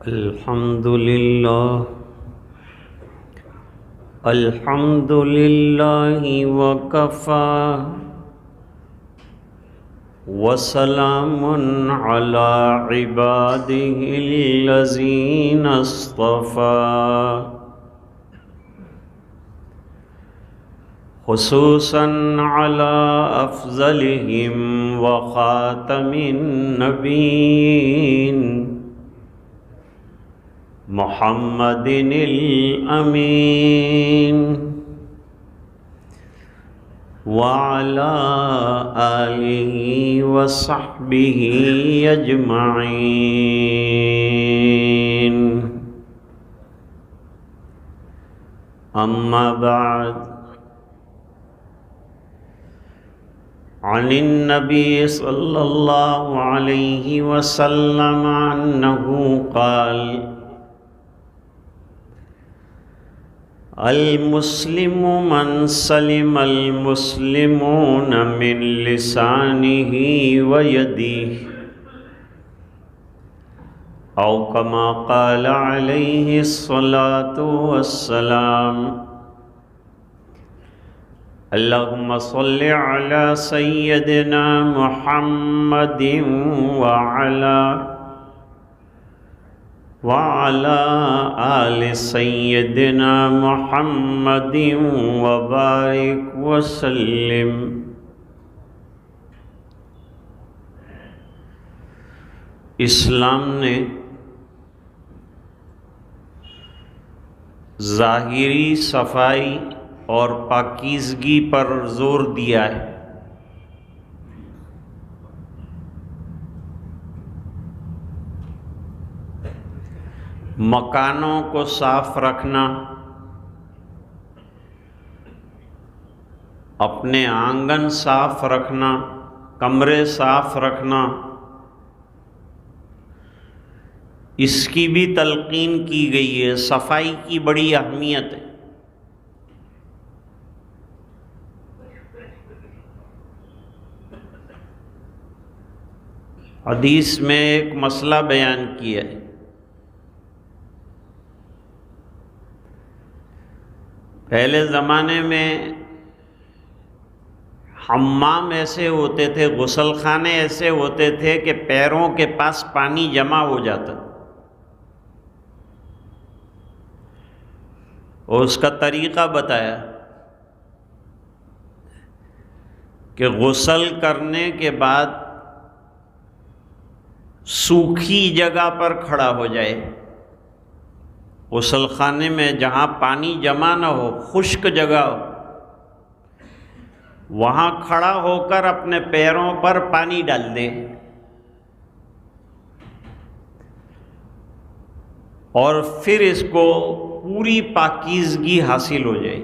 الحمد لله الحمد لله وكفى وسلام على عباده الذين اصطفى خصوصا على أفضلهم وخاتم النبيين محمد الأمين وعلى آله وصحبه أجمعين أما بعد عن النبي صلى الله عليه وسلم أنه قال المسلم من سلم المسلمون من لسانه ويده أو كما قال عليه الصلاة والسلام اللهم صل على سيدنا محمد وعلى آل سيدنا محمد وبارك وسلم۔ اسلام نے ظاہری صفائی اور پاکیزگی پر زور دیا ہے۔ مکانوں کو صاف رکھنا، اپنے آنگن صاف رکھنا، کمرے صاف رکھنا، اس کی بھی تلقین کی گئی ہے۔ صفائی کی بڑی اہمیت ہے۔ حدیث میں ایک مسئلہ بیان کیا ہے۔ پہلے زمانے میں حمام ایسے ہوتے تھے، غسل خانے ایسے ہوتے تھے کہ پیروں کے پاس پانی جمع ہو جاتا، اور اس کا طریقہ بتایا کہ غسل کرنے کے بعد سوکھی جگہ پر کھڑا ہو جائے، غسل خانے میں جہاں پانی جمع نہ ہو، خشک جگہ ہو، وہاں کھڑا ہو کر اپنے پیروں پر پانی ڈال دے، اور پھر اس کو پوری پاکیزگی حاصل ہو جائے۔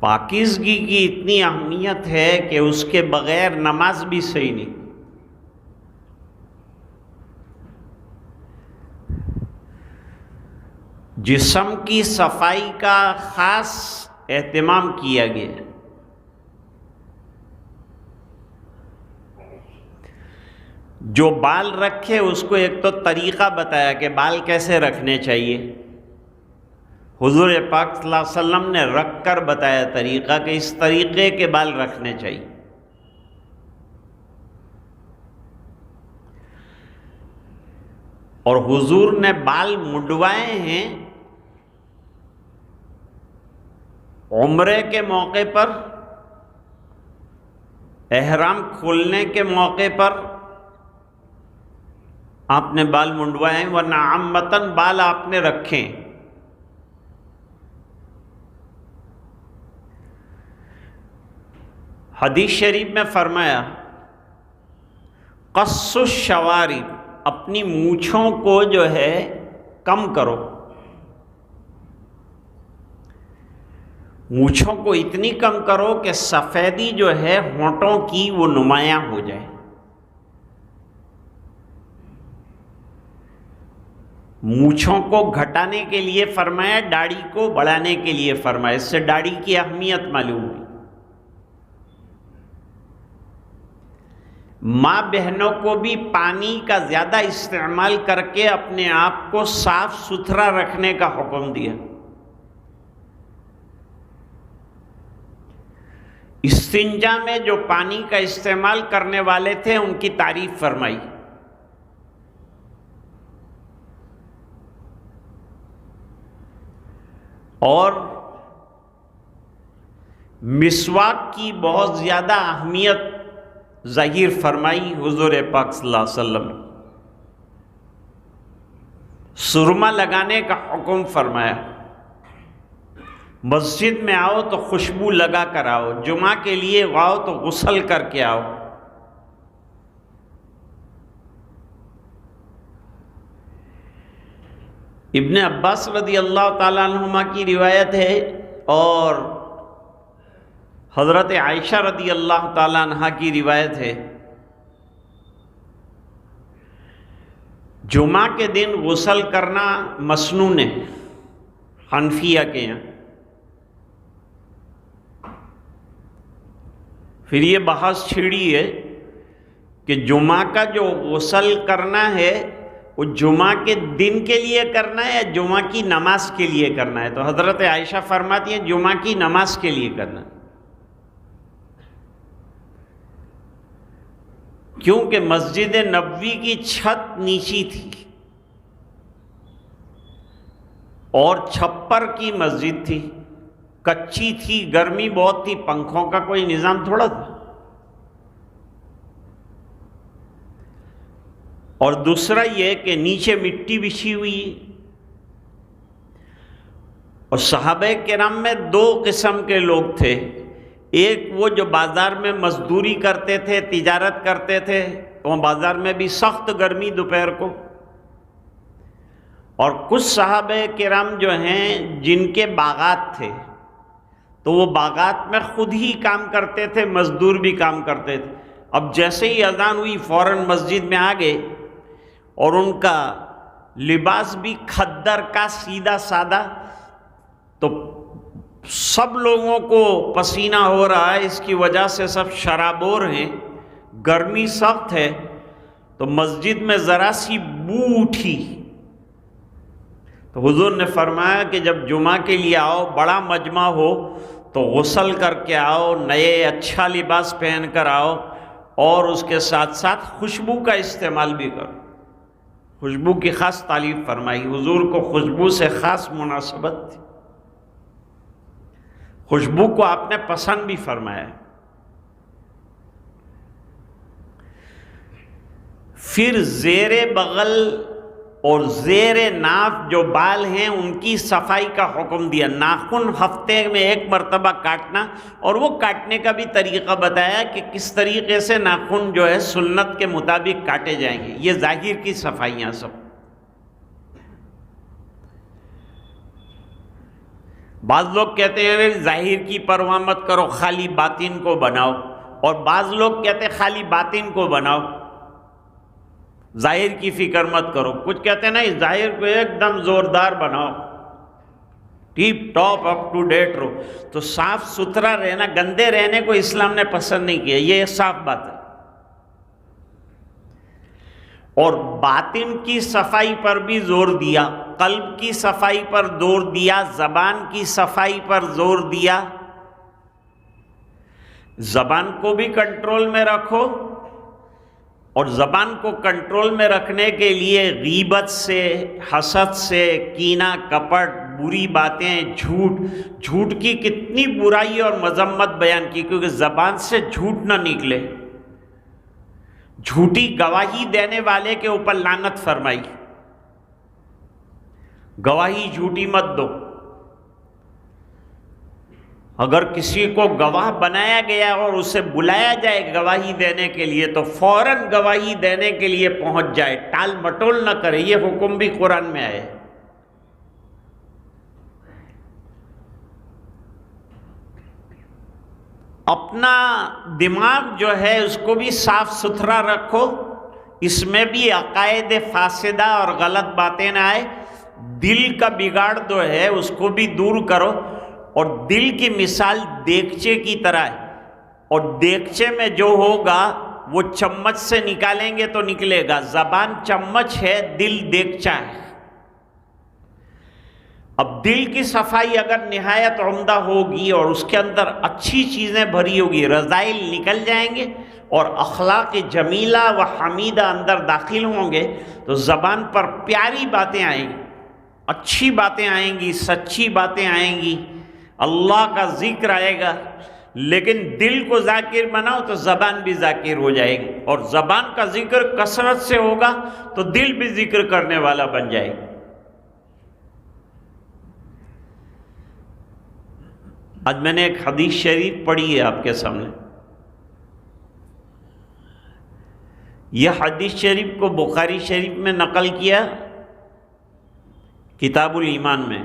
پاکیزگی کی اتنی اہمیت ہے کہ اس کے بغیر نماز بھی صحیح نہیں۔ جسم کی صفائی کا خاص اہتمام کیا گیا ہے۔ جو بال رکھے اس کو ایک تو طریقہ بتایا کہ بال کیسے رکھنے چاہیے۔ حضور پاک صلی اللہ علیہ وسلم نے رکھ کر بتایا طریقہ کہ اس طریقے کے بال رکھنے چاہیے۔ اور حضور نے بال منڈوائے ہیں عمرے کے موقع پر، احرام کھولنے کے موقع پر آپ نے بال منڈوائے ہیں، ورنہ عامتاً بال آپ نے رکھے۔ حدیث شریف میں فرمایا قص الشوارب، اپنی مونچھوں کو جو ہے کم کرو، مونچھوں کو اتنی کم کرو کہ سفیدی جو ہے ہونٹوں کی وہ نمایاں ہو جائے۔ مونچھوں کو گھٹانے کے لیے فرمایا، داڑھی کو بڑھانے کے لیے فرمایا۔ اس سے داڑھی کی اہمیت معلوم ہوئی۔ ماں بہنوں کو بھی پانی کا زیادہ استعمال کر کے اپنے آپ کو صاف ستھرا رکھنے کا حکم دیا۔ استنجا میں جو پانی کا استعمال کرنے والے تھے ان کی تعریف فرمائی۔ اور مسواک کی بہت زیادہ اہمیت ظاہر فرمائی حضور پاک صلی اللہ علیہ وسلم۔ سرما لگانے کا حکم فرمایا۔ مسجد میں آؤ تو خوشبو لگا کر آؤ، جمعہ کے لیے آؤ تو غسل کر کے آؤ۔ ابن عباس رضی اللہ تعالیٰ عنہما کی روایت ہے اور حضرت عائشہ رضی اللہ تعالیٰ عنہا کی روایت ہے، جمعہ کے دن غسل کرنا مسنون ہے حنفیہ کے یہاں۔ پھر یہ بحث چھڑی ہے کہ جمعہ کا جو غسل کرنا ہے وہ جمعہ کے دن کے لیے کرنا ہے یا جمعہ کی نماز کے لیے کرنا ہے؟ تو حضرت عائشہ فرماتی ہیں جمعہ کی نماز کے لیے کرنا ہے، کیونکہ مسجد نبوی کی چھت نیچی تھی اور چھپر کی مسجد تھی، کچی تھی، گرمی بہت تھی، پنکھوں کا کوئی نظام تھوڑا تھا۔ اور دوسرا یہ کہ نیچے مٹی بچھی ہوئی، اور صحابہ کرام میں دو قسم کے لوگ تھے، ایک وہ جو بازار میں مزدوری کرتے تھے، تجارت کرتے تھے، وہ بازار میں بھی سخت گرمی دوپہر کو، اور کچھ صحابہ کرام جو ہیں جن کے باغات تھے تو وہ باغات میں خود ہی کام کرتے تھے، مزدور بھی کام کرتے تھے۔ اب جیسے ہی اذان ہوئی فوراً مسجد میں آ گئے، اور ان کا لباس بھی کھدر کا سیدھا سادہ، تو سب لوگوں کو پسینہ ہو رہا ہے، اس کی وجہ سے سب شرابور ہیں، گرمی سخت ہے، تو مسجد میں ذرا سی بو اٹھی۔ تو حضور نے فرمایا کہ جب جمعہ کے لیے آؤ، بڑا مجمع ہو تو غسل کر کے آؤ، نئے اچھا لباس پہن کر آؤ، اور اس کے ساتھ ساتھ خوشبو کا استعمال بھی کرو۔ خوشبو کی خاص تعریف فرمائی، حضور کو خوشبو سے خاص مناسبت تھی، خوشبو کو آپ نے پسند بھی فرمایا۔ پھر زیر بغل اور زیر ناف جو بال ہیں ان کی صفائی کا حکم دیا۔ ناخن ہفتے میں ایک مرتبہ کاٹنا، اور وہ کاٹنے کا بھی طریقہ بتایا کہ کس طریقے سے ناخن جو ہے سنت کے مطابق کاٹے جائیں گے۔ یہ ظاہر کی صفائیاں سب۔ بعض لوگ کہتے ہیں ظاہر کی پرواہ مت کرو، خالی باطن کو بناؤ، اور بعض لوگ کہتے ہیں خالی باطن کو بناؤ، ظاہر کی فکر مت کرو۔ کچھ کہتے ہیں نہیں، ظاہر کو ایک دم زوردار بناؤ، tip top up to date رہو۔ تو صاف ستھرا رہنا، گندے رہنے کو اسلام نے پسند نہیں کیا، یہ صاف بات ہے۔ اور باطن کی صفائی پر بھی زور دیا، قلب کی صفائی پر زور دیا، زبان کی صفائی پر زور دیا۔ زبان کو بھی کنٹرول میں رکھو، اور زبان کو کنٹرول میں رکھنے کے لیے غیبت سے، حسد سے، کینہ کپٹ، بری باتیں، جھوٹ کی کتنی برائی اور مذمت بیان کی، کیونکہ زبان سے جھوٹ نہ نکلے۔ جھوٹی گواہی دینے والے کے اوپر لعنت فرمائی، گواہی جھوٹی مت دو۔ اگر کسی کو گواہ بنایا گیا اور اسے بلایا جائے گواہی دینے کے لیے تو فوراً گواہی دینے کے لیے پہنچ جائے، ٹال مٹول نہ کرے۔ یہ حکم بھی قرآن میں آئے۔ اپنا دماغ جو ہے اس کو بھی صاف ستھرا رکھو، اس میں بھی عقائد فاسدہ اور غلط باتیں نہ آئے۔ دل کا بگاڑ جو ہے اس کو بھی دور کرو، اور دل کی مثال دیگچے کی طرح ہے، اور دیگچے میں جو ہوگا وہ چمچ سے نکالیں گے تو نکلے گا. زبان چمچ ہے، دل دیگچہ ہے. اب دل کی صفائی اگر نہایت عمدہ ہوگی اور اس کے اندر اچھی چیزیں بھری ہوگی، رذائل نکل جائیں گے اور اخلاق جمیلہ و حمیدہ اندر داخل ہوں گے تو زبان پر پیاری باتیں آئیں گی، اچھی باتیں آئیں گی، سچی باتیں آئیں گی، اللہ کا ذکر آئے گا. لیکن دل کو ذاکر بناؤ تو زبان بھی ذاکر ہو جائے گی، اور زبان کا ذکر کثرت سے ہوگا تو دل بھی ذکر کرنے والا بن جائے گا. آج میں نے ایک حدیث شریف پڑھی ہے آپ کے سامنے. یہ حدیث شریف کو بخاری شریف میں نقل کیا کتاب الایمان میں،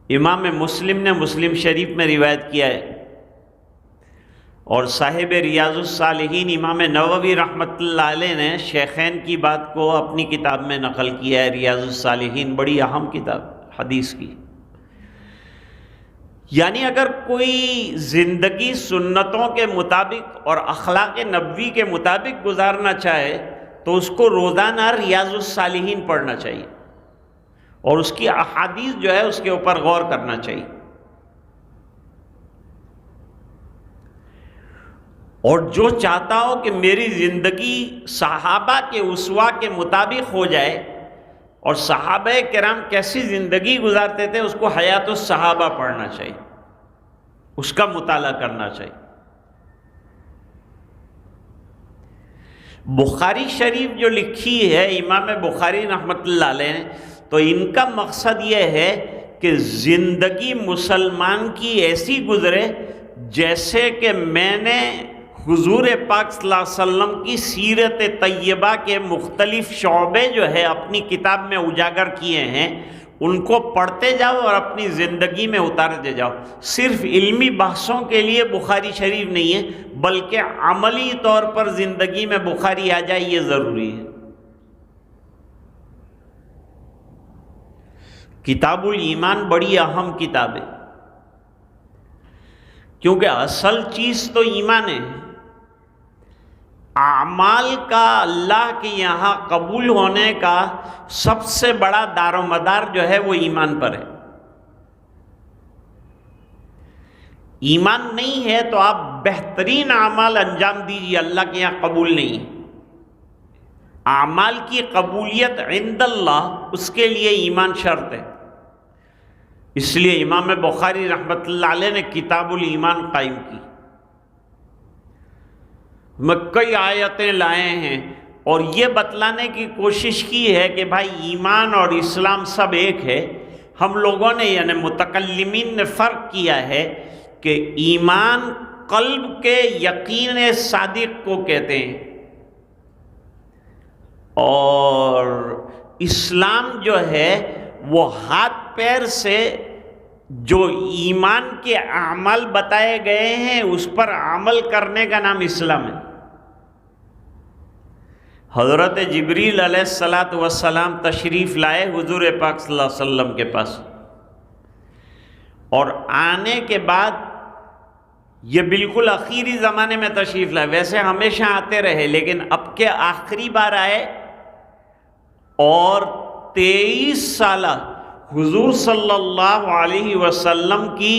امام مسلم نے مسلم شریف میں روایت کیا ہے، اور صاحب ریاض الصالحین امام نووی رحمۃ اللہ علیہ نے شیخین کی بات کو اپنی کتاب میں نقل کیا ہے. ریاض الصالحین بڑی اہم کتاب حدیث کی. یعنی اگر کوئی زندگی سنتوں کے مطابق اور اخلاق نبوی کے مطابق گزارنا چاہے تو اس کو روزانہ ریاض الصالحین پڑھنا چاہیے اور اس کی احادیث جو ہے اس کے اوپر غور کرنا چاہیے. اور جو چاہتا ہو کہ میری زندگی صحابہ کے اسوہ کے مطابق ہو جائے اور صحابہ کرام کیسی زندگی گزارتے تھے اس کو حیات الصحابہ پڑھنا چاہیے، اس کا مطالعہ کرنا چاہیے. بخاری شریف جو لکھی ہے امام بخاری رحمۃ اللہ علیہ نے، تو ان کا مقصد یہ ہے کہ زندگی مسلمان کی ایسی گزرے جیسے کہ میں نے حضور پاک صلی اللہ علیہ وسلم کی سیرت طیبہ کے مختلف شعبے جو ہے اپنی کتاب میں اجاگر کیے ہیں، ان کو پڑھتے جاؤ اور اپنی زندگی میں اتارتے جاؤ. صرف علمی بحثوں کے لیے بخاری شریف نہیں ہے، بلکہ عملی طور پر زندگی میں بخاری آ جائے، یہ ضروری ہے. کتاب الایمان بڑی اہم کتاب ہے، کیونکہ اصل چیز تو ایمان ہے. اعمال کا اللہ کے یہاں قبول ہونے کا سب سے بڑا دار و مدار جو ہے وہ ایمان پر ہے. ایمان نہیں ہے تو آپ بہترین اعمال انجام دیجیے، اللہ کے یہاں قبول نہیں. اعمال کی قبولیت عند اللہ، اس کے لیے ایمان شرط ہے. اس لیے امام بخاری رحمۃ اللہ علیہ نے کتاب الایمان قائم کی. میں کئی آیتیں لائے ہیں اور یہ بتلانے کی کوشش کی ہے کہ بھائی ایمان اور اسلام سب ایک ہے. ہم لوگوں نے یعنی متکلمین نے فرق کیا ہے کہ ایمان قلب کے یقین صادق کو کہتے ہیں، اور اسلام جو ہے وہ ہاتھ پیر سے جو ایمان کے اعمال بتائے گئے ہیں اس پر عمل کرنے کا نام اسلام ہے. حضرت جبریل علیہ السلام تشریف لائے حضور پاک صلی اللہ علیہ وسلم کے پاس، اور آنے کے بعد یہ بالکل آخری زمانے میں تشریف لائے. ویسے ہمیشہ آتے رہے لیکن اب کے آخری بار آئے، اور 23 سالہ حضور صلی اللہ علیہ وسلم کی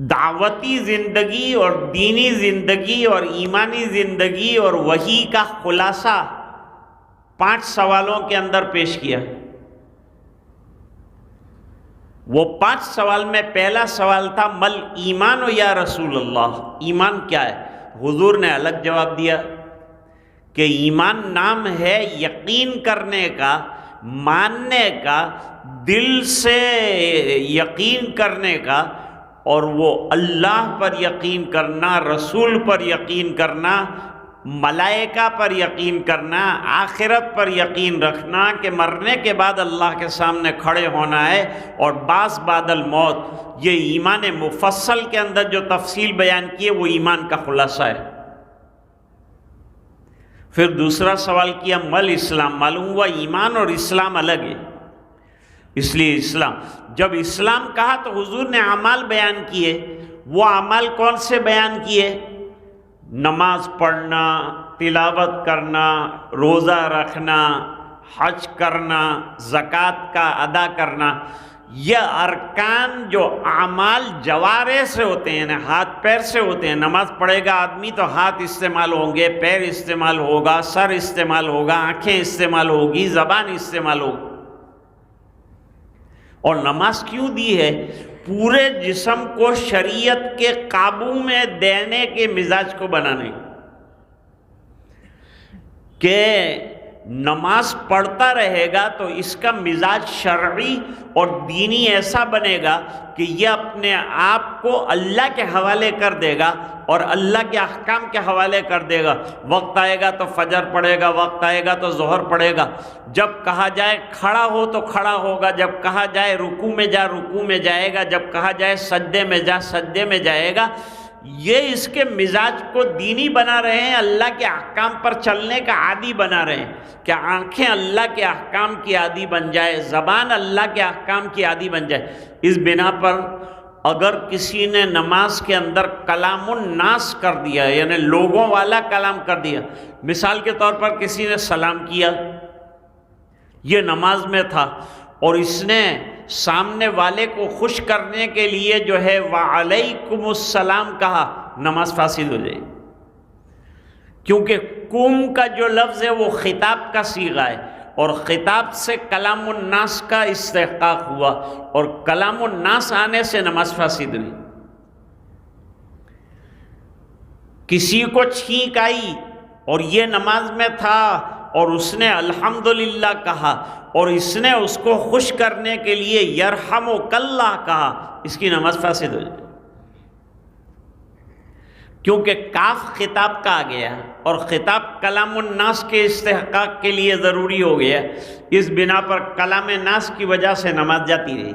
دعوتی زندگی اور دینی زندگی اور ایمانی زندگی اور وحی کا خلاصہ 5 سوالوں کے اندر پیش کیا. وہ 5 سوال میں پہلا سوال تھا مل ایمان یا رسول اللہ، ایمان کیا ہے؟ حضور نے الگ جواب دیا کہ ایمان نام ہے یقین کرنے کا، ماننے کا، دل سے یقین کرنے کا، اور وہ اللہ پر یقین کرنا، رسول پر یقین کرنا، ملائکہ پر یقین کرنا، آخرت پر یقین رکھنا کہ مرنے کے بعد اللہ کے سامنے کھڑے ہونا ہے، اور بعث بعد الموت. یہ ایمان مفصل کے اندر جو تفصیل بیان کی ہے وہ ایمان کا خلاصہ ہے. پھر دوسرا سوال کیا مل اسلام، معلوم ہوا ایمان اور اسلام الگ ہے. اس لیے اسلام، جب اسلام کہا تو حضور نے اعمال بیان کیے. وہ اعمال کون سے بیان کیے؟ نماز پڑھنا، تلاوت کرنا، روزہ رکھنا، حج کرنا، زکوٰۃ کا ادا کرنا، یہ ارکان جو اعمال جوارح سے ہوتے ہیں، یعنی ہاتھ پیر سے ہوتے ہیں. نماز پڑھے گا آدمی تو ہاتھ استعمال ہوں گے، پیر استعمال ہوگا، سر استعمال ہوگا، آنکھیں استعمال ہوگی، زبان استعمال ہوگی. اور نماز کیوں دی ہے؟ پورے جسم کو شریعت کے قابو میں دینے کے مزاج کو بنانے. کہ نماز پڑھتا رہے گا تو اس کا مزاج شرعی اور دینی ایسا بنے گا کہ یہ اپنے آپ کو اللہ کے حوالے کر دے گا اور اللہ کے احکام کے حوالے کر دے گا. وقت آئے گا تو فجر پڑھے گا، وقت آئے گا تو ظہر پڑھے گا. جب کہا جائے کھڑا ہو تو کھڑا ہوگا، جب کہا جائے رکوع میں جا رکوع میں جائے گا، جب کہا جائے سجدے میں جا سجدے میں جائے گا. یہ اس کے مزاج کو دینی بنا رہے ہیں، اللہ کے احکام پر چلنے کا عادی بنا رہے ہیں کہ آنکھیں اللہ کے احکام کی عادی بن جائے، زبان اللہ کے احکام کی عادی بن جائے. اس بنا پر اگر کسی نے نماز کے اندر کلام الناس کر دیا، یعنی لوگوں والا کلام کر دیا، مثال کے طور پر کسی نے سلام کیا، یہ نماز میں تھا، اور اس نے سامنے والے کو خوش کرنے کے لیے جو ہے وعلیکم السلام کہا، نماز فاسد ہو جائے. کیونکہ کم کا جو لفظ ہے وہ خطاب کا صیغہ ہے، اور خطاب سے کلام الناس کا استحقاق ہوا، اور کلام الناس آنے سے نماز فاسد ہوئی. کسی کو چھینک آئی اور یہ نماز میں تھا اور اس نے الحمدللہ کہا، اور اس نے اس کو خوش کرنے کے لیے یرحمک اللہ کہا، اس کی نماز فاسد ہو جائے. کیونکہ کاف خطاب کا آ گیا اور خطاب کلام الناس کے استحقاق کے لیے ضروری ہو گیا. اس بنا پر کلام ناس کی وجہ سے نماز جاتی رہی.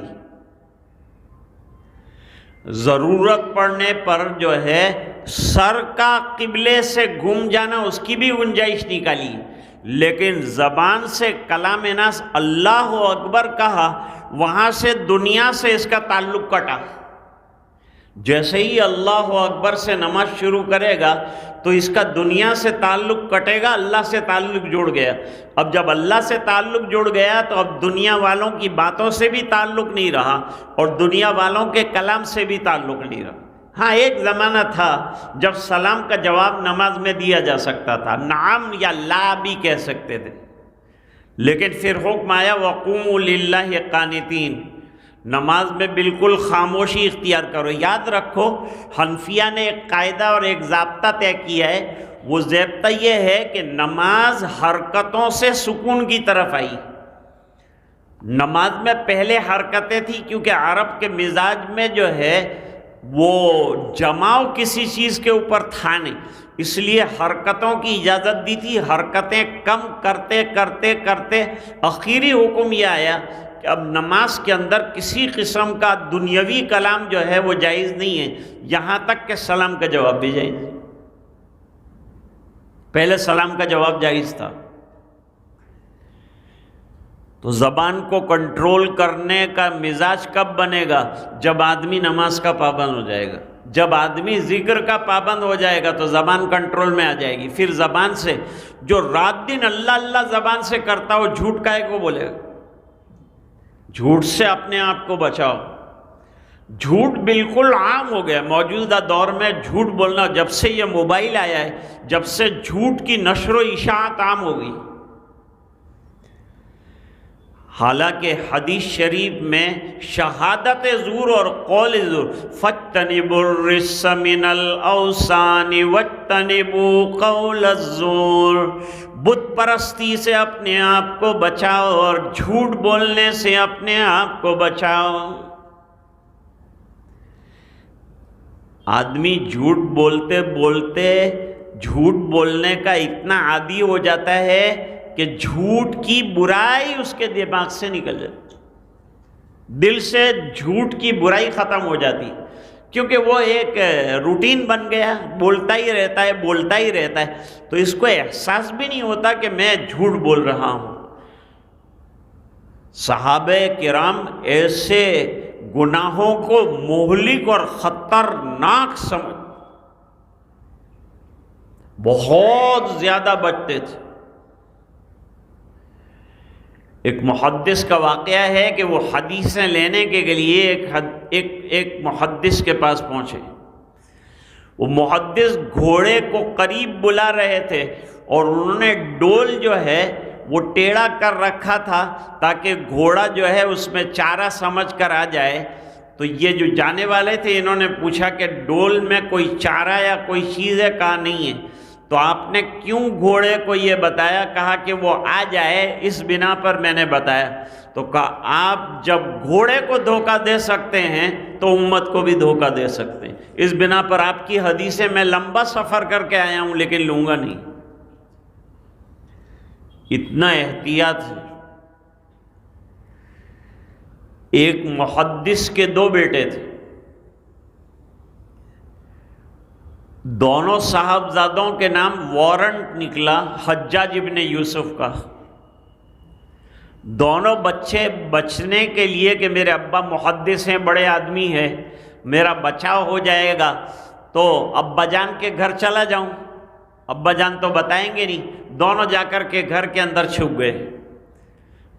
ضرورت پڑنے پر جو ہے سر کا قبلے سے گم جانا، اس کی بھی گنجائش نکالی، لیکن زبان سے کلام ناس اللہ اکبر کہا، وہاں سے دنیا سے اس کا تعلق کٹا. جیسے ہی اللہ اکبر سے نماز شروع کرے گا تو اس کا دنیا سے تعلق کٹے گا، اللہ سے تعلق جڑ گیا. اب جب اللہ سے تعلق جڑ گیا تو اب دنیا والوں کی باتوں سے بھی تعلق نہیں رہا اور دنیا والوں کے کلام سے بھی تعلق نہیں رہا. ہاں، ایک زمانہ تھا جب سلام کا جواب نماز میں دیا جا سکتا تھا، نعم یا لا بھی کہہ سکتے تھے، لیکن پھر حکم آیا وَقُومُوا لِلَّهِ قَانِتِينَ، نماز میں بالکل خاموشی اختیار کرو. یاد رکھو، حنفیہ نے ایک قاعدہ اور ایک ضابطہ طے کیا ہے. وہ ضابطہ یہ ہے کہ نماز حرکتوں سے سکون کی طرف آئی. نماز میں پہلے حرکتیں تھیں کیونکہ عرب کے مزاج میں جو ہے وہ جماؤ کسی چیز کے اوپر تھا نہیں، اس لیے حرکتوں کی اجازت دی تھی. حرکتیں کم کرتے کرتے کرتے آخری حکم یہ آیا کہ اب نماز کے اندر کسی قسم کا دنیاوی کلام جو ہے وہ جائز نہیں ہے، یہاں تک کہ سلام کا جواب بھی جائز ہے. پہلے سلام کا جواب جائز تھا. تو زبان کو کنٹرول کرنے کا مزاج کب بنے گا؟ جب آدمی نماز کا پابند ہو جائے گا. جب آدمی ذکر کا پابند ہو جائے گا تو زبان کنٹرول میں آ جائے گی. پھر زبان سے جو رات دن اللہ اللہ زبان سے کرتا ہو، جھوٹ کائے کو بولے گا؟ جھوٹ سے اپنے آپ کو بچاؤ. جھوٹ بالکل عام ہو گیا موجودہ دور میں. جھوٹ بولنا، جب سے یہ موبائل آیا ہے، جب سے جھوٹ کی نشر و اشاعت عام ہو گئی. حالانکہ حدیث شریف میں شہادت زور اور قول زور، فَاجْتَنِبُوا الرِّجْسَ مِنَ الْأَوْثَانِ وَاجْتَنِبُوا قَوْلَ الزُّورِ، بت پرستی سے اپنے آپ کو بچاؤ اور جھوٹ بولنے سے اپنے آپ کو بچاؤ. آدمی جھوٹ بولتے بولتے جھوٹ بولنے کا اتنا عادی ہو جاتا ہے کہ جھوٹ کی برائی اس کے دماغ سے نکل جاتی، دل سے جھوٹ کی برائی ختم ہو جاتی، کیونکہ وہ ایک روٹین بن گیا، بولتا ہی رہتا ہے بولتا ہی رہتا ہے، تو اس کو احساس بھی نہیں ہوتا کہ میں جھوٹ بول رہا ہوں. صحابہ کرام ایسے گناہوں کو مہلک اور خطرناک سمجھ، بہت زیادہ بچتے تھے۔ ایک محدث کا واقعہ ہے کہ وہ حدیثیں لینے کے لیے ایک محدث کے پاس پہنچے۔ وہ محدث گھوڑے کو قریب بلا رہے تھے اور انہوں نے ڈول جو ہے وہ ٹیڑھا کر رکھا تھا تاکہ گھوڑا جو ہے اس میں چارہ سمجھ کر آ جائے۔ تو یہ جو جانے والے تھے انہوں نے پوچھا کہ ڈول میں کوئی چارہ یا کوئی چیز ہے؟ کہا نہیں ہے۔ تو آپ نے کیوں گھوڑے کو یہ بتایا؟ کہا کہ وہ آ جائے اس بنا پر میں نے بتایا۔ تو کہا آپ جب گھوڑے کو دھوکہ دے سکتے ہیں تو امت کو بھی دھوکہ دے سکتے ہیں، اس بنا پر آپ کی حدیثیں میں لمبا سفر کر کے آیا ہوں لیکن لوں گا نہیں۔ اتنا احتیاط ہے۔ ایک محدث کے 2 بیٹے تھے، دونوں صاحبزادوں کے نام وارنٹ نکلا حجاج ابن یوسف کا۔ دونوں بچے بچنے کے لیے کہ میرے ابا محدث ہیں، بڑے آدمی ہیں، میرا بچاؤ ہو جائے گا تو ابا جان کے گھر چلا جاؤں، ابا جان تو بتائیں گے نہیں، دونوں جا کر کے گھر کے اندر چھپ گئے۔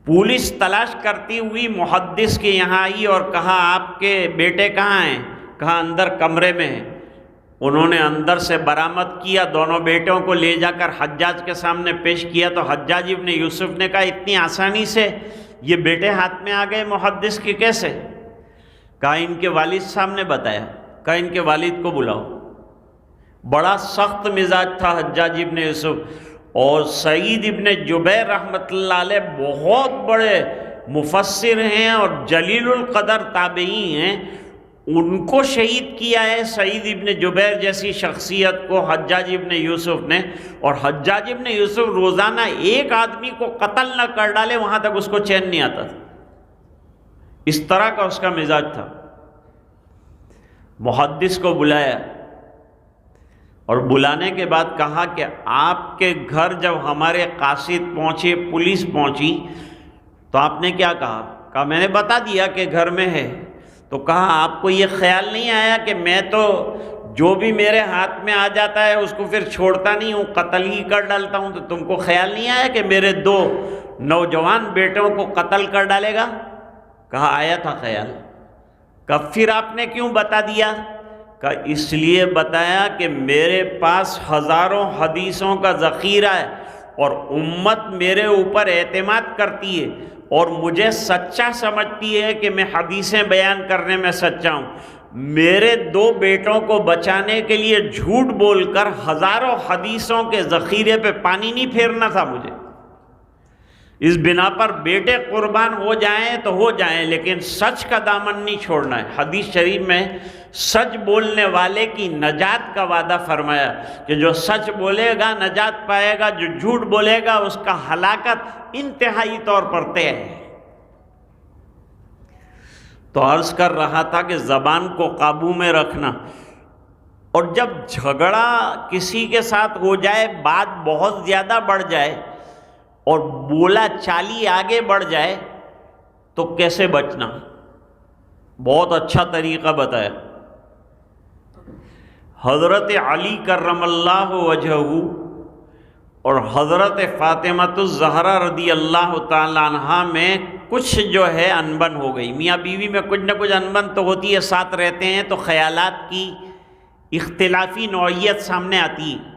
پولیس تلاش کرتی ہوئی محدث کے یہاں آئی اور کہا آپ کے بیٹے کہاں ہیں؟ کہا اندر کمرے میں ہیں۔ انہوں نے اندر سے برآمد کیا، دونوں بیٹوں کو لے جا کر حجاج کے سامنے پیش کیا تو حجاج ابن یوسف نے کہا اتنی آسانی سے یہ بیٹے ہاتھ میں آ گئے محدث کے کیسے؟ کہا ان کے والد صاحب نے بتایا۔ کہا ان کے والد کو بلاؤ۔ بڑا سخت مزاج تھا حجاج ابن یوسف۔ اور سعید ابن جبیر رحمۃ اللہ علیہ بہت بڑے مفسر ہیں اور جلیل القدر تابعی ہیں، ان کو شہید کیا ہے سعید ابن جبیر جیسی شخصیت کو حجاج ابن یوسف نے۔ اور حجاج ابن یوسف روزانہ ایک آدمی کو قتل نہ کر ڈالے وہاں تک اس کو چین نہیں آتا تھا، اس طرح کا اس کا مزاج تھا۔ محدث کو بلایا اور بلانے کے بعد کہا کہ آپ کے گھر جب ہمارے قاصد پہنچے، پولیس پہنچی تو آپ نے کیا کہا؟ کہا میں نے بتا دیا کہ گھر میں ہے۔ تو کہا آپ کو یہ خیال نہیں آیا کہ میں تو جو بھی میرے ہاتھ میں آ جاتا ہے اس کو پھر چھوڑتا نہیں ہوں، قتل ہی کر ڈالتا ہوں، تو تم کو خیال نہیں آیا کہ میرے 2 نوجوان بیٹوں کو قتل کر ڈالے گا؟ کہا آیا تھا خیال۔ کہا پھر آپ نے کیوں بتا دیا؟ کہ اس لیے بتایا کہ میرے پاس ہزاروں حدیثوں کا ذخیرہ ہے اور امت میرے اوپر اعتماد کرتی ہے اور مجھے سچا سمجھتی ہے کہ میں حدیثیں بیان کرنے میں سچا ہوں۔ میرے 2 بیٹوں کو بچانے کے لیے جھوٹ بول کر ہزاروں حدیثوں کے ذخیرے پہ پانی نہیں پھیرنا تھا مجھے۔ اس بنا پر بیٹے قربان ہو جائیں تو ہو جائیں لیکن سچ کا دامن نہیں چھوڑنا ہے۔ حدیث شریف میں سچ بولنے والے کی نجات کا وعدہ فرمایا کہ جو سچ بولے گا نجات پائے گا، جو جھوٹ بولے گا اس کا ہلاکت انتہائی طور پر طے ہے۔ تو عرض کر رہا تھا کہ زبان کو قابو میں رکھنا، اور جب جھگڑا کسی کے ساتھ ہو جائے، بات بہت زیادہ بڑھ جائے اور بولا چالی آگے بڑھ جائے تو کیسے بچنا؟ بہت اچھا طریقہ بتایا۔ حضرت علی کرم اللہ وجہہ اور حضرت فاطمۃ الزہرا رضی اللہ تعالی عنہا میں کچھ جو ہے انبن ہو گئی۔ میاں بیوی میں کچھ نہ کچھ انبن تو ہوتی ہے، ساتھ رہتے ہیں تو خیالات کی اختلافی نوعیت سامنے آتی ہے،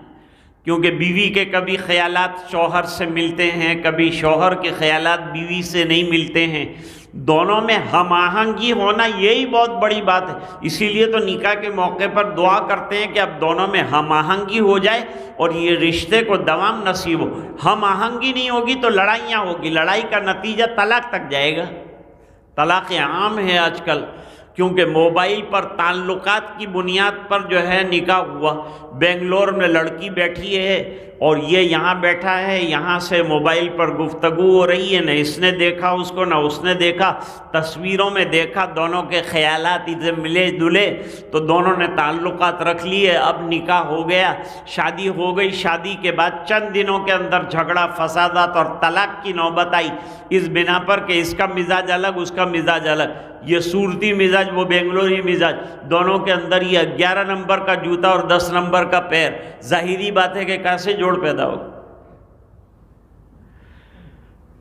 کیونکہ بیوی کے کبھی خیالات شوہر سے ملتے ہیں، کبھی شوہر کے خیالات بیوی سے نہیں ملتے ہیں۔ دونوں میں ہم آہنگی ہونا یہی بہت بڑی بات ہے، اسی لیے تو نکاح کے موقع پر دعا کرتے ہیں کہ اب دونوں میں ہم آہنگی ہو جائے اور یہ رشتے کو دوام نصیب ہو۔ ہم آہنگی نہیں ہوگی تو لڑائیاں ہوگی، لڑائی کا نتیجہ طلاق تک جائے گا۔ طلاق عام ہے آج کل، کیونکہ موبائل پر تعلقات کی بنیاد پر جو ہے نکاح ہوا۔ بنگلور میں لڑکی بیٹھی ہے اور یہ یہاں بیٹھا ہے، یہاں سے موبائل پر گفتگو ہو رہی ہے، نہ اس نے دیکھا اس کو نہ اس نے دیکھا، تصویروں میں دیکھا، دونوں کے خیالات ادھر ملے دلے تو دونوں نے تعلقات رکھ لیے، اب نکاح ہو گیا، شادی ہو گئی۔ شادی کے بعد چند دنوں کے اندر جھگڑا فسادات اور طلاق کی نوبت آئی، اس بنا پر کہ اس کا مزاج الگ اس کا مزاج الگ۔ یہ صورتی مزاج وہ بنگلوری مزاج، دونوں کے اندر یہ 11 نمبر کا جوتا اور 10 نمبر کا پیر، ظاہری بات ہے کہ کیسے جوڑ پیدا ہو،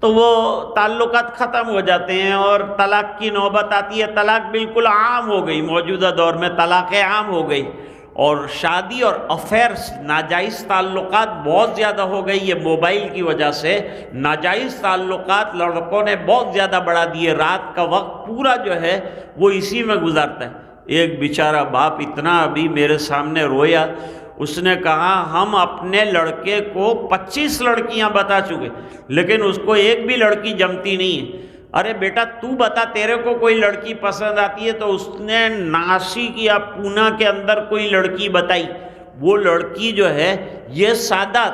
تو وہ تعلقات ختم ہو جاتے ہیں اور طلاق کی نوبت آتی ہے۔ طلاق بالکل عام ہو گئی، موجودہ دور میں طلاق عام ہو گئی، اور شادی اور افیئرس ناجائز تعلقات بہت زیادہ ہو گئی۔ یہ موبائل کی وجہ سے ناجائز تعلقات لڑکوں نے بہت زیادہ بڑھا دیے، رات کا وقت پورا جو ہے وہ اسی میں گزارتا ہے۔ ایک بیچارہ باپ اتنا ابھی میرے سامنے رویا، اس نے کہا ہم اپنے لڑکے کو 25 لڑکیاں بتا چکے لیکن اس کو ایک بھی لڑکی جمتی نہیں ہے۔ ارے بیٹا تو بتا، تیرے کو کوئی لڑکی پسند آتی ہے؟ تو اس نے ناسک یا پونا کے اندر کوئی لڑکی بتائی، وہ لڑکی جو ہے یہ سادات،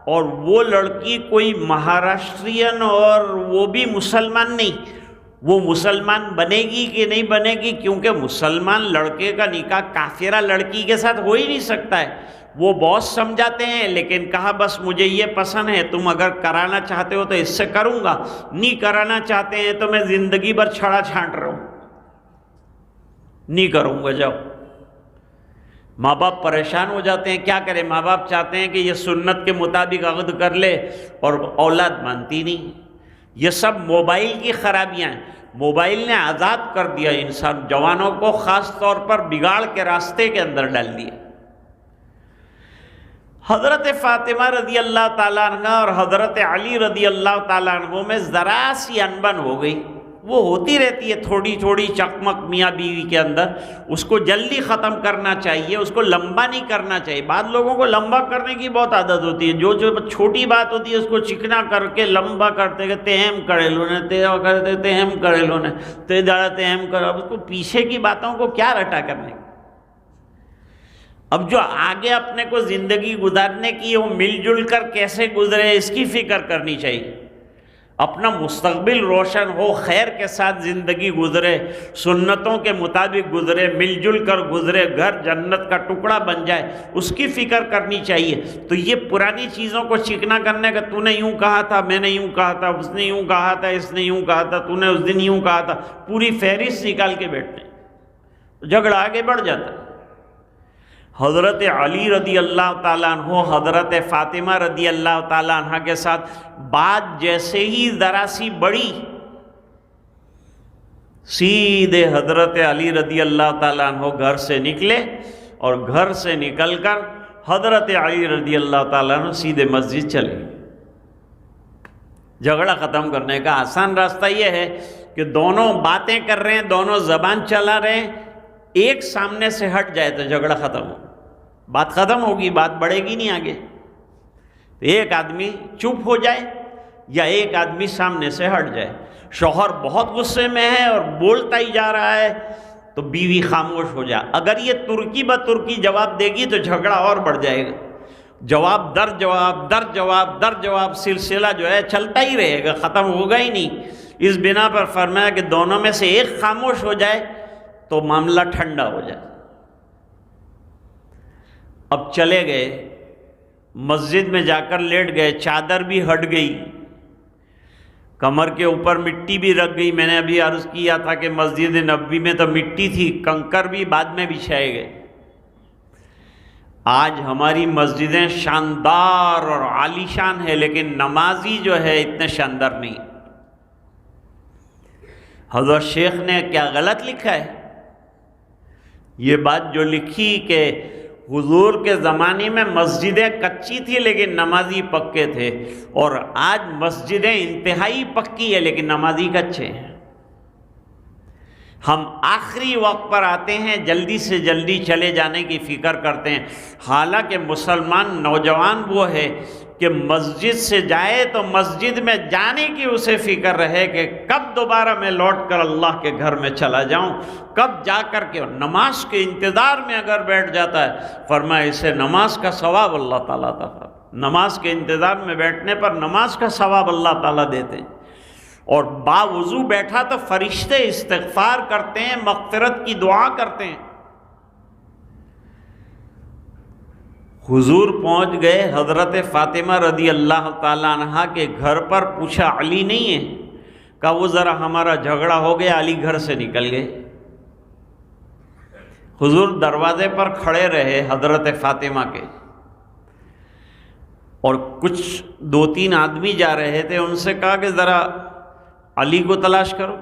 اور وہ لڑکی کوئی مہاراشٹرین اور وہ بھی مسلمان نہیں۔ وہ مسلمان بنے گی کہ نہیں بنے گی؟ کیونکہ مسلمان لڑکے کا نکاح کافرہ لڑکی کے ساتھ ہو ہی نہیں سکتا ہے۔ وہ بہت سمجھاتے ہیں لیکن کہا بس مجھے یہ پسند ہے، تم اگر کرانا چاہتے ہو تو اس سے کروں گا، نہیں کرانا چاہتے ہیں تو میں زندگی بھر چھڑا چھانٹ رہا ہوں، نہیں کروں گا، جاؤ۔ ماں باپ پریشان ہو جاتے ہیں، کیا کریں؟ ماں باپ چاہتے ہیں کہ یہ سنت کے مطابق عقد کر لے اور اولاد مانتی نہیں۔ یہ سب موبائل کی خرابیاں ہیں۔ موبائل نے آزاد کر دیا انسان، جوانوں کو خاص طور پر بگاڑ کے راستے کے اندر ڈال دیا۔ حضرت فاطمہ رضی اللہ تعالیٰ عنہ اور حضرت علی رضی اللہ تعالیٰ عنہ میں ذرا سی انبن ہو گئی، وہ ہوتی رہتی ہے تھوڑی تھوڑی چکمک میاں بیوی کے اندر، اس کو جلدی ختم کرنا چاہیے، اس کو لمبا نہیں کرنا چاہیے۔ بعض لوگوں کو لمبا کرنے کی بہت عادت ہوتی ہے، جو چھوٹی بات ہوتی ہے اس کو چکنا کر کے لمبا کرتے کہ تہم کرے لو نے، تہم کرے لو نے، تہم کرو، اس کو پیچھے کی باتوں کو کیا رٹا کرنے۔ اب جو آگے اپنے کو زندگی گزارنے کی وہ مل جل کر کیسے گزرے اس کی فکر کرنی چاہیے، اپنا مستقبل روشن ہو، خیر کے ساتھ زندگی گزرے، سنتوں کے مطابق گزرے، مل جل کر گزرے، گھر جنت کا ٹکڑا بن جائے، اس کی فکر کرنی چاہیے۔ تو یہ پرانی چیزوں کو چکنا کرنے کا، تو نے یوں کہا تھا، میں نے یوں کہا تھا، اس نے یوں کہا تھا، اس نے یوں کہا تھا، تو نے اس دن یوں کہا تھا، پوری فہرست نکال کے بیٹھتے ہیں، جھگڑا آگے بڑھ جاتا ہے۔ حضرت علی رضی اللہ تعالیٰ عنہ حضرت فاطمہ رضی اللہ تعالیٰ عنہ کے ساتھ بات جیسے ہی ذرا سی بڑی، سیدھے حضرت علی رضی اللہ تعالیٰ عنہ گھر سے نکلے، اور گھر سے نکل کر حضرت علی رضی اللہ تعالیٰ عنہ سیدھے مسجد چلے۔ جھگڑا ختم کرنے کا آسان راستہ یہ ہے کہ دونوں باتیں کر رہے ہیں، دونوں زبان چلا رہے ہیں، ایک سامنے سے ہٹ جائے تو جھگڑا ختم ہو، بات ختم ہوگی، بات بڑھے گی نہیں آگے۔ ایک آدمی چپ ہو جائے یا ایک آدمی سامنے سے ہٹ جائے۔ شوہر بہت غصے میں ہے اور بولتا ہی جا رہا ہے تو بیوی خاموش ہو جائے۔ اگر یہ ترکی بہ ترکی جواب دے گی تو جھگڑا اور بڑھ جائے گا، جواب در جواب در جواب در جواب، سلسلہ جو ہے چلتا ہی رہے گا، ختم ہوگا ہی نہیں۔ اس بنا پر فرمایا کہ دونوں میں سے ایک خاموش ہو جائے تو معاملہ ٹھنڈا ہو جائے۔ اب چلے گئے، مسجد میں جا کر لیٹ گئے، چادر بھی ہٹ گئی، کمر کے اوپر مٹی بھی رکھ گئی۔ میں نے ابھی عرض کیا تھا کہ مسجد نبوی میں تو مٹی تھی، کنکر بھی بعد میں بچھائے گئے۔ آج ہماری مسجدیں شاندار اور عالیشان ہے لیکن نمازی جو ہے اتنے شاندار نہیں۔ حضرت شیخ نے کیا غلط لکھا ہے؟ یہ بات جو لکھی کہ حضور کے زمانے میں مسجدیں کچی تھی لیکن نمازی پکے تھے، اور آج مسجدیں انتہائی پکی ہے لیکن نمازی کچے ہیں۔ ہم آخری وقت پر آتے ہیں، جلدی سے جلدی چلے جانے کی فکر کرتے ہیں، حالانکہ مسلمان نوجوان وہ ہے کہ مسجد سے جائے تو مسجد میں جانے کی اسے فکر رہے کہ کب دوبارہ میں لوٹ کر اللہ کے گھر میں چلا جاؤں، کب جا کر کے نماز کے انتظار میں اگر بیٹھ جاتا ہے، فرمایا اسے نماز کا ثواب اللہ تعالیٰ عطا، نماز کے انتظار میں بیٹھنے پر نماز کا ثواب اللہ تعالیٰ دیتے ہیں۔ اور باوضو بیٹھا تو فرشتے استغفار کرتے ہیں، مغفرت کی دعا کرتے ہیں۔ حضور پہنچ گئے حضرت فاطمہ رضی اللہ تعالیٰ عنہ کے گھر پر، پوچھا علی نہیں ہے؟ کہا وہ ذرا ہمارا جھگڑا ہو گیا، علی گھر سے نکل گئے۔ حضور دروازے پر کھڑے رہے حضرت فاطمہ کے، اور کچھ 2-3 آدمی جا رہے تھے، ان سے کہا کہ ذرا علی کو تلاش کرو۔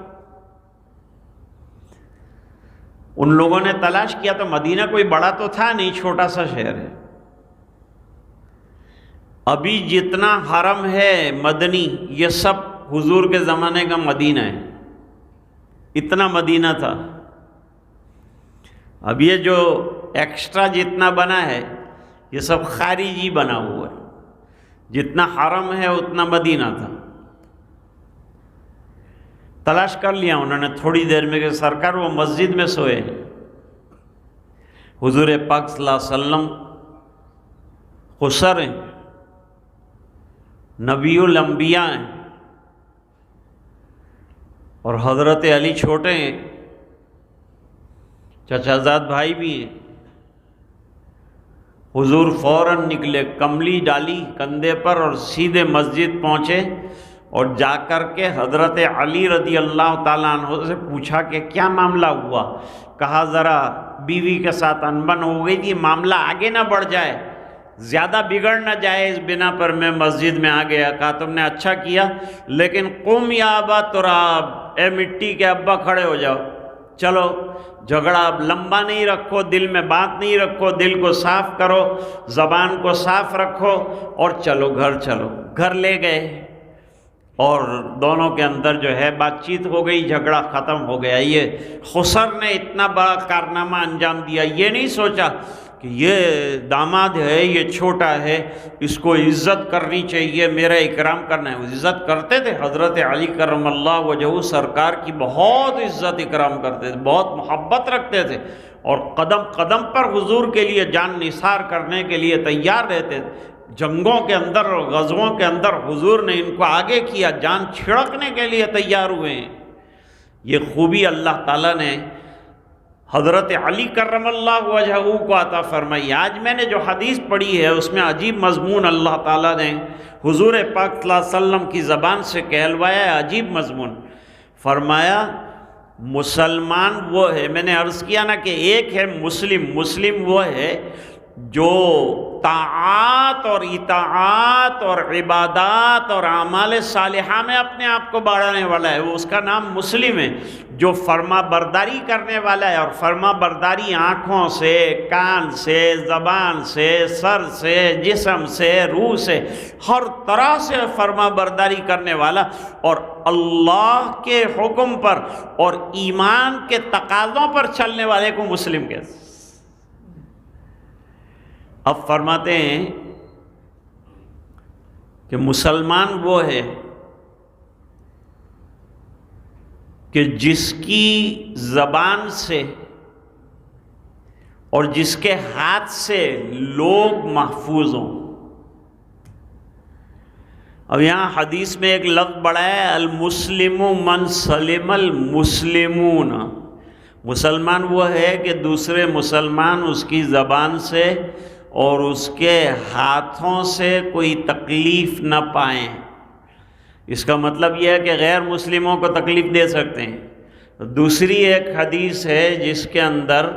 ان لوگوں نے تلاش کیا تو مدینہ کوئی بڑا تو تھا نہیں، چھوٹا سا شہر ہے۔ ابھی جتنا حرم ہے مدنی، یہ سب حضور کے زمانے کا مدینہ ہے، اتنا مدینہ تھا۔ اب یہ جو ایکسٹرا جتنا بنا ہے یہ سب خارجی بنا ہوا ہے، جتنا حرم ہے اتنا مدینہ تھا۔ تلاش کر لیا انہوں نے تھوڑی دیر میں کہ سرکار وہ مسجد میں سوئے ہیں۔ حضور پاک صلی اللہ علیہ وسلم خسر ہیں، نبی الانبیاء ہیں، اور حضرت علی چھوٹے ہیں، چچا زاد بھائی بھی ہیں۔ حضور فوراً نکلے، کملی ڈالی کندھے پر اور سیدھے مسجد پہنچے، اور جا کر کے حضرت علی رضی اللہ تعالیٰ عنہ سے پوچھا کہ کیا معاملہ ہوا؟ کہا ذرا بیوی کے ساتھ انبن ہو گئی تھی، معاملہ آگے نہ بڑھ جائے، زیادہ بگڑ نہ جائے، اس بنا پر میں مسجد میں آ گیا۔ کہا تم نے اچھا کیا، لیکن قم یا ابا تراب، اے مٹی کے ابا کھڑے ہو جاؤ، چلو جھگڑا اب لمبا نہیں رکھو، دل میں بات نہیں رکھو، دل کو صاف کرو، زبان کو صاف رکھو، اور چلو گھر چلو۔ گھر لے گئے اور دونوں کے اندر جو ہے بات چیت ہو گئی، جھگڑا ختم ہو گیا۔ یہ خسر نے اتنا بڑا کارنامہ انجام دیا، یہ نہیں سوچا کہ یہ داماد ہے، یہ چھوٹا ہے، اس کو عزت کرنی چاہیے، میرا اکرام کرنا ہے۔ وہ عزت کرتے تھے، حضرت علی کرم اللہ وجہہ سرکار کی بہت عزت اکرام کرتے تھے، بہت محبت رکھتے تھے، اور قدم قدم پر حضور کے لیے جان نثار کرنے کے لیے تیار رہتے تھے۔ جنگوں کے اندر اور غزووں کے اندر حضور نے ان کو آگے کیا، جان چھڑکنے کے لیے تیار ہوئے ہیں۔ یہ خوبی اللہ تعالیٰ نے حضرت علی کرم اللہ وجہہ کو عطا فرمائی۔ آج میں نے جو حدیث پڑھی ہے اس میں عجیب مضمون اللہ تعالیٰ نے حضور پاک صلی اللہ علیہ وسلم کی زبان سے کہلوایا ہے، عجیب مضمون۔ فرمایا مسلمان وہ ہے، میں نے عرض کیا نا کہ ایک ہے مسلم، مسلم وہ ہے جو طاعات اور اطاعات اور عبادات اور اعمال صالحہ میں اپنے آپ کو بڑھانے والا ہے، وہ اس کا نام مسلم ہے۔ جو فرما برداری کرنے والا ہے، اور فرما برداری آنکھوں سے، کان سے، زبان سے، سر سے، جسم سے، روح سے، ہر طرح سے فرما برداری کرنے والا، اور اللہ کے حکم پر اور ایمان کے تقاضوں پر چلنے والے کو مسلم کہتے ہیں۔ اب فرماتے ہیں کہ مسلمان وہ ہے کہ جس کی زبان سے اور جس کے ہاتھ سے لوگ محفوظ ہوں۔ اب یہاں حدیث میں ایک لفظ بڑا ہے، المسلم من سلم المسلمون۔ مسلمان وہ ہے کہ دوسرے مسلمان اس کی زبان سے اور اس کے ہاتھوں سے کوئی تکلیف نہ پائیں۔ اس کا مطلب یہ ہے کہ غیر مسلموں کو تکلیف دے سکتے ہیں۔ دوسری ایک حدیث ہے جس کے اندر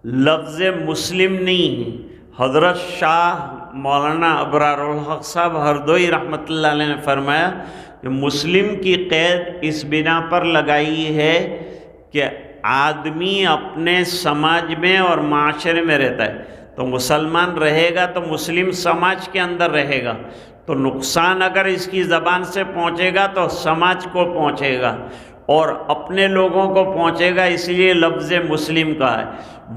لفظ مسلم نہیں ہے۔ حضرت شاہ مولانا ابرار الحق صاحب ہردوئی رحمۃ اللہ علیہ نے فرمایا کہ مسلم کی قید اس بنا پر لگائی ہے کہ آدمی اپنے سماج میں اور معاشرے میں رہتا ہے، تو مسلمان رہے گا تو مسلم سماج کے اندر رہے گا، تو نقصان اگر اس کی زبان سے پہنچے گا تو سماج کو پہنچے گا اور اپنے لوگوں کو پہنچے گا، اس لیے لفظ مسلم کا ہے۔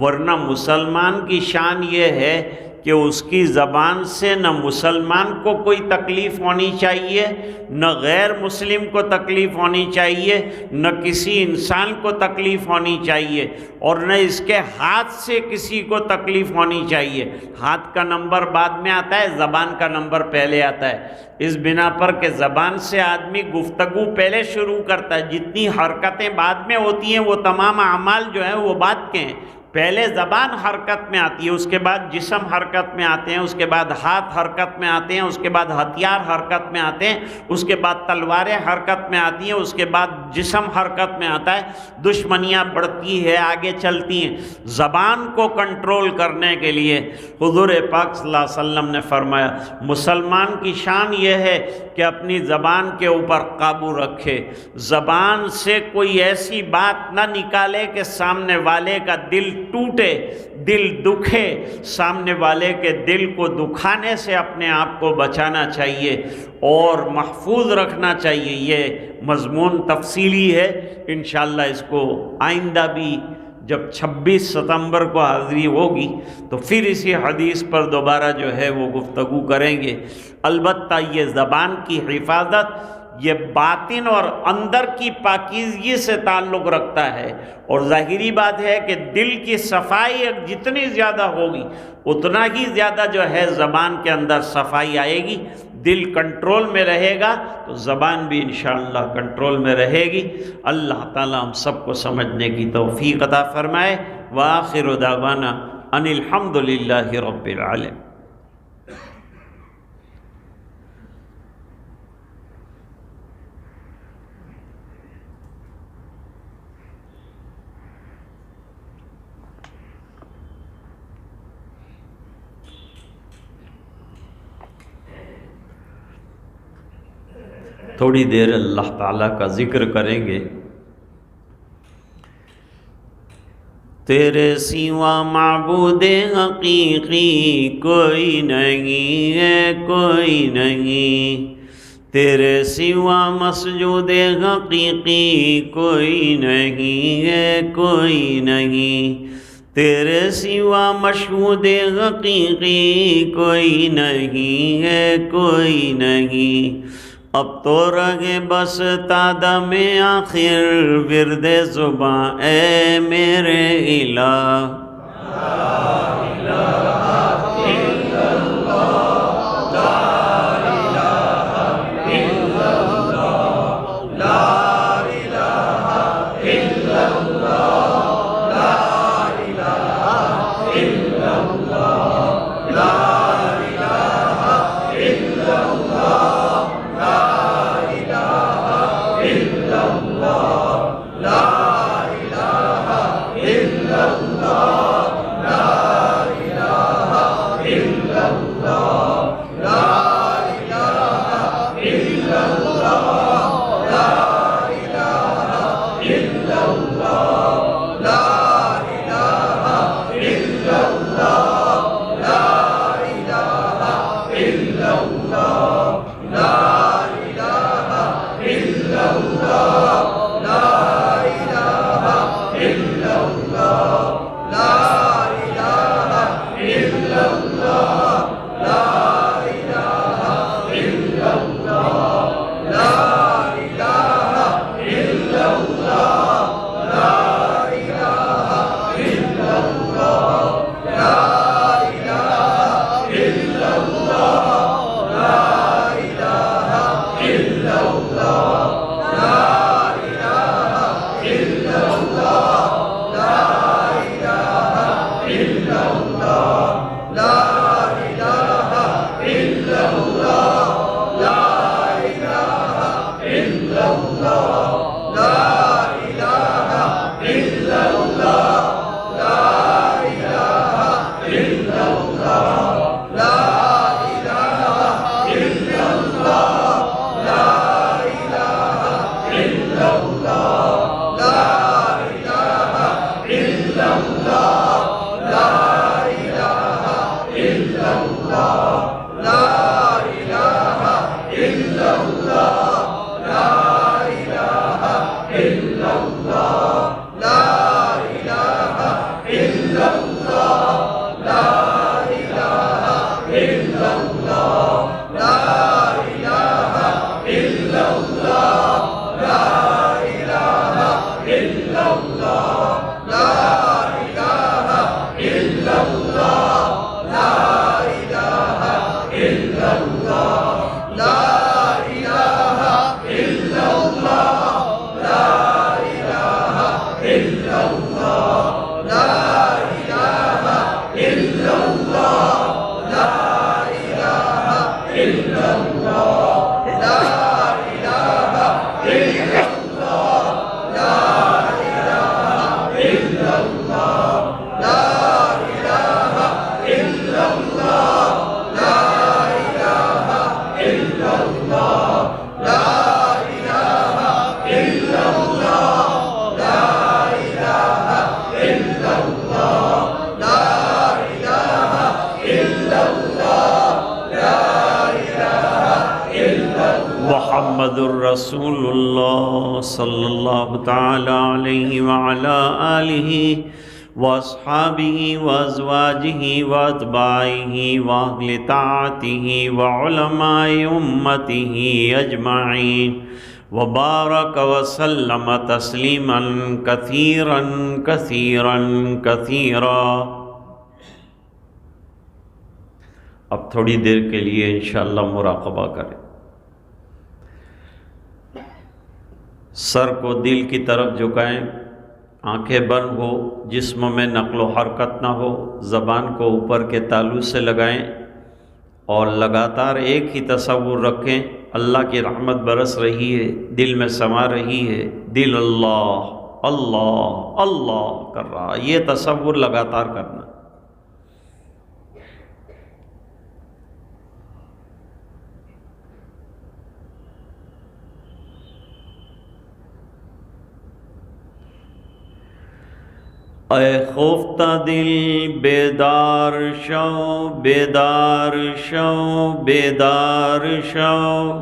ورنہ مسلمان کی شان یہ ہے کہ اس کی زبان سے نہ مسلمان کو کوئی تکلیف ہونی چاہیے، نہ غیر مسلم کو تکلیف ہونی چاہیے، نہ کسی انسان کو تکلیف ہونی چاہیے، اور نہ اس کے ہاتھ سے کسی کو تکلیف ہونی چاہیے۔ ہاتھ کا نمبر بعد میں آتا ہے، زبان کا نمبر پہلے آتا ہے، اس بنا پر کہ زبان سے آدمی گفتگو پہلے شروع کرتا ہے، جتنی حرکتیں بعد میں ہوتی ہیں وہ تمام اعمال جو ہیں وہ بعد کے ہیں۔ پہلے زبان حرکت میں آتی ہے، اس کے بعد جسم حرکت میں آتے ہیں، اس کے بعد ہاتھ حرکت میں آتے ہیں، اس کے بعد ہتھیار حرکت میں آتے ہیں، اس کے بعد تلواریں حرکت میں آتی ہیں، اس کے بعد جسم حرکت میں آتا ہے، دشمنیاں بڑھتی ہے، آگے چلتی ہیں۔ زبان کو کنٹرول کرنے کے لیے حضور پاک صلی اللہ علیہ وسلم نے فرمایا مسلمان کی شان یہ ہے کہ اپنی زبان کے اوپر قابو رکھے، زبان سے کوئی ایسی بات نہ نکالے کہ سامنے والے کا دل ٹوٹے، دل دکھے۔ سامنے والے کے دل کو دکھانے سے اپنے آپ کو بچانا چاہیے اور محفوظ رکھنا چاہیے۔ یہ مضمون تفصیلی ہے، انشاءاللہ اس کو آئندہ بھی جب 26 ستمبر کو حاضری ہوگی تو پھر اسی حدیث پر دوبارہ جو ہے وہ گفتگو کریں گے۔ البتہ یہ زبان کی حفاظت یہ باطن اور اندر کی پاکیزگی سے تعلق رکھتا ہے، اور ظاہری بات ہے کہ دل کی صفائی جتنی زیادہ ہوگی اتنا ہی زیادہ جو ہے زبان کے اندر صفائی آئے گی۔ دل کنٹرول میں رہے گا تو زبان بھی انشاءاللہ کنٹرول میں رہے گی۔ اللہ تعالیٰ ہم سب کو سمجھنے کی توفیق عطا فرمائے۔ وآخر دعوانا ان الحمد للہ رب العالمین۔ تھوڑی دیر اللہ تعالیٰ کا ذکر کریں گے۔ تیرے سوا معبود حقیقی کوئی نہیں ہے، کوئی نہیں، تیرے سوا مسجود حقیقی کوئی نہیں ہے، کوئی نہیں، تیرے سوا مشہود حقیقی کوئی نہیں ہے، کوئی نہیں۔ اب تو رہے بس تادم آخر ورد زباں اے میرے الہ۔ لا إلا الله لا إله إلا الله لا إله إلا الله لا إله إلا الله لا إله إلا الله لا إله إلا الله لا إله إلا الله لا إله إلا الله لا إله إلا الله محمد الرسول اللہ صلی اللہ تعالی علیہ وعلا آلہ واصحابہ وازواجہ واتباعہ واہل طاعتہ وعلماء امتہ اجمعین وبارک وسلم تسلیما کثیرا کثیرا کثیرا۔ اب تھوڑی دیر کے لیے انشاءاللہ مراقبہ کریں، سر کو دل کی طرف جھکائیں، آنکھیں بند ہو، جسم میں نقل و حرکت نہ ہو، زبان کو اوپر کے تالو سے لگائیں اور لگاتار ایک ہی تصور رکھیں، اللہ کی رحمت برس رہی ہے، دل میں سما رہی ہے، دل اللہ اللہ اللہ کر رہا، یہ تصور لگاتار کرنا۔ اے خفتہ دل بیدار شو بیدار شو بیدار شو،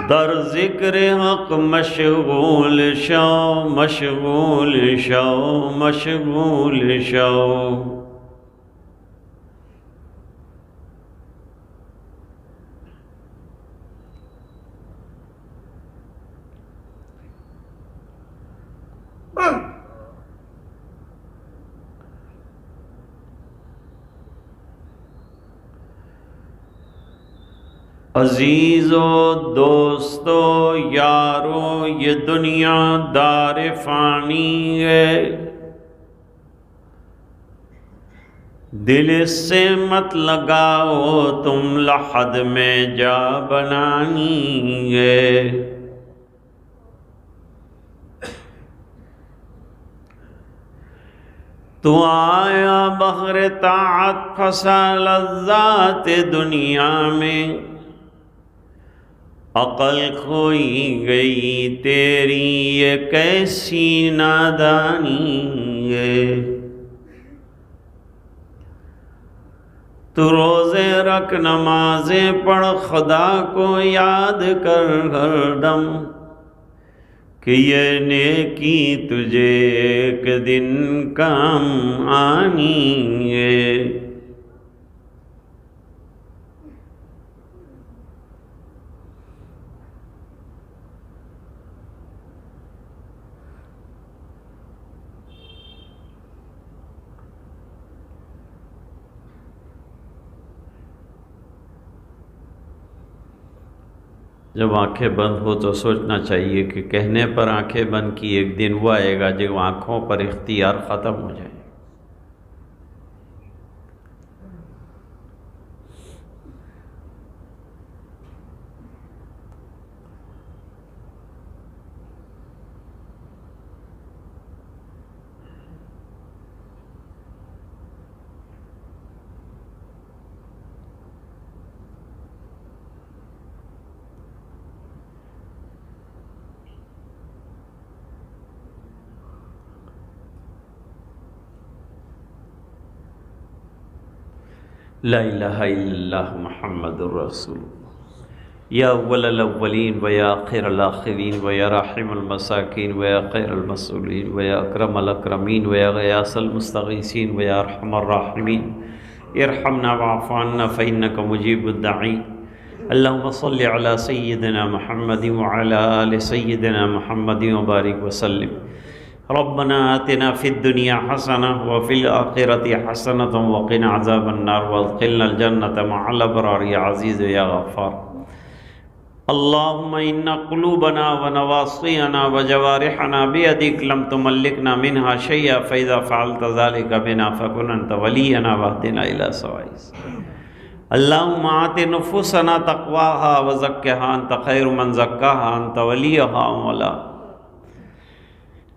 در ذکر حق مشغول شو مشغول شو مشغول شو۔ عزیزو دوستو یارو، یہ دنیا دار فانی ہے، دل اس سے مت لگاؤ تم لحد میں جا بنانی ہے۔ تو آیا بغیر طاعت پھنسا لذات دنیا میں، عقل کھوئی گئی تیری یہ کیسی نادانی ہے۔ تو روزے رکھ نمازیں پڑھ خدا کو یاد کر ہر دم، کہ یہ نیکی تجھے ایک دن کام آنی ہے۔ جب آنکھیں بند ہو تو سوچنا چاہیے کہ کہنے پر آنکھیں بند کی، ایک دن وہ آئے گا جب آنکھوں پر اختیار ختم ہو جائے۔ لا الہ الا اللہ محمد الرسول اللہ، یا اول الاولین و یا آخر الاخرین و یا رحم المساکین و یا خیر المسئولین و یا اکرم الاکرمین و یا غیاث المستغیثین و یا ارحم الراحمین، ارحمنا واعف عنا فإنک مجیب الدعی۔ اللہم صل علی سیدنا محمد وعلی آل سیدنا محمد وبارک وسلم۔ ربنا آتنا فی الدنیا حسنہ وفی الآخرة حسنة وقنا عذاب النار وادخلنا الجنة مع الابرار یا عزیز یا غفار۔ اللہم ان قلوبنا ونواصینا وجوارحنا بیدک لم تملکنا منها شیئا فاذا فعلت ذلك بنا فکن انت ولینا واہدنا الی سواء السبیل اللہم آت نفوسنا تقواها وزکها انت خیر من زکاها انت ولیها مولاها۔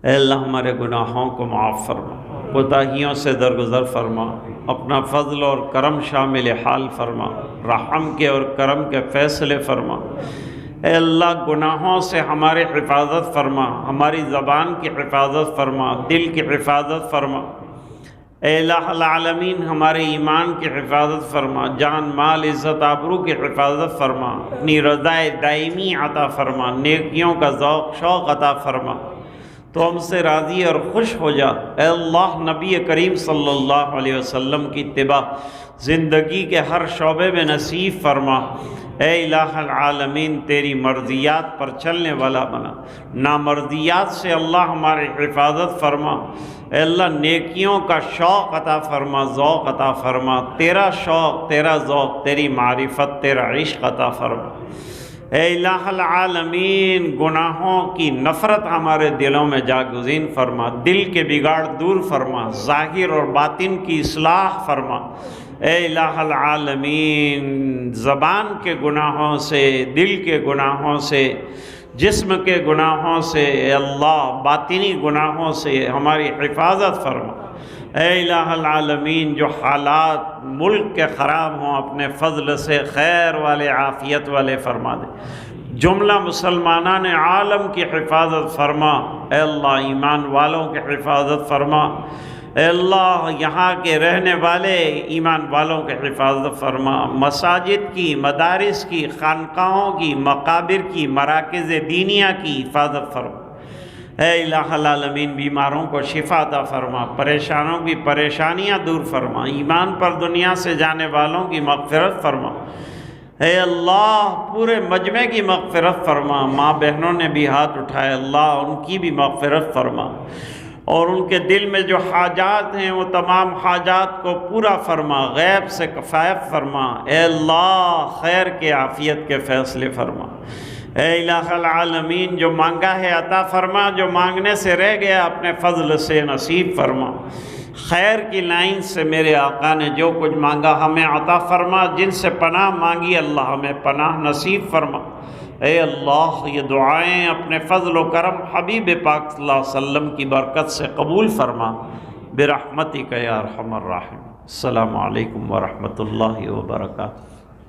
اے اللہ ہمارے گناہوں کو معاف فرما، کوتاہیوں سے درگزر فرما، اپنا فضل اور کرم شامل حال فرما، رحم کے اور کرم کے فیصلے فرما۔ اے اللہ گناہوں سے ہماری حفاظت فرما، ہماری زبان کی حفاظت فرما، دل کی حفاظت فرما۔ اے الہ العالمین ہمارے ایمان کی حفاظت فرما، جان مال عزت آبرو کی حفاظت فرما، اپنی رضا دائمی عطا فرما، نیکیوں کا ذوق شوق عطا فرما، تو ہم سے راضی اور خوش ہو جا۔ اے اللہ نبی کریم صلی اللہ علیہ وسلم کی اتباع زندگی کے ہر شعبے میں نصیب فرما۔ اے الہ العالمین تیری مرضیات پر چلنے والا بنا، نامرضیات سے اللہ ہماری حفاظت فرما۔ اے اللہ نیکیوں کا شوق عطا فرما، ذوق عطا فرما، تیرا شوق، تیرا ذوق، تیری معرفت، تیرا عشق عطا فرما۔ اے الہ العالمین گناہوں کی نفرت ہمارے دلوں میں جاگزین فرما، دل کے بگاڑ دور فرما، ظاہر اور باطن کی اصلاح فرما۔ اے الہ العالمین زبان کے گناہوں سے، دل کے گناہوں سے، جسم کے گناہوں سے، اے اللہ باطنی گناہوں سے ہماری حفاظت فرما۔ اے الہ العالمین جو حالات ملک کے خراب ہوں اپنے فضل سے خیر والے عافیت والے فرما دے، جملہ مسلمانان عالم کی حفاظت فرما۔ اے اللہ ایمان والوں کی حفاظت فرما۔ اے اللہ یہاں کے رہنے والے ایمان والوں کی حفاظت فرما، مساجد کی، مدارس کی، خانقاہوں کی، مقابر کی، مراکز دینیہ کی حفاظت فرما۔ اے الہ العالمین بیماروں کو شفا عطا فرما، پریشانوں کی پریشانیاں دور فرما، ایمان پر دنیا سے جانے والوں کی مغفرت فرما۔ اے اللہ پورے مجمع کی مغفرت فرما، ماں بہنوں نے بھی ہاتھ اٹھائے اللہ ان کی بھی مغفرت فرما، اور ان کے دل میں جو حاجات ہیں وہ تمام حاجات کو پورا فرما، غیب سے کفایت فرما۔ اے اللہ خیر کے عافیت کے فیصلے فرما۔ اے الہ العالمین جو مانگا ہے عطا فرما، جو مانگنے سے رہ گیا اپنے فضل سے نصیب فرما۔ خیر کی لائن سے میرے آقا نے جو کچھ مانگا ہمیں عطا فرما، جن سے پناہ مانگی اللہ ہمیں پناہ نصیب فرما۔ اے اللہ یہ دعائیں اپنے فضل و کرم حبیب پاک صلی اللہ علیہ وسلم کی برکت سے قبول فرما، برحمتک یا ارحم الراحمین۔ السلام علیکم ورحمۃ اللہ وبرکاتہ۔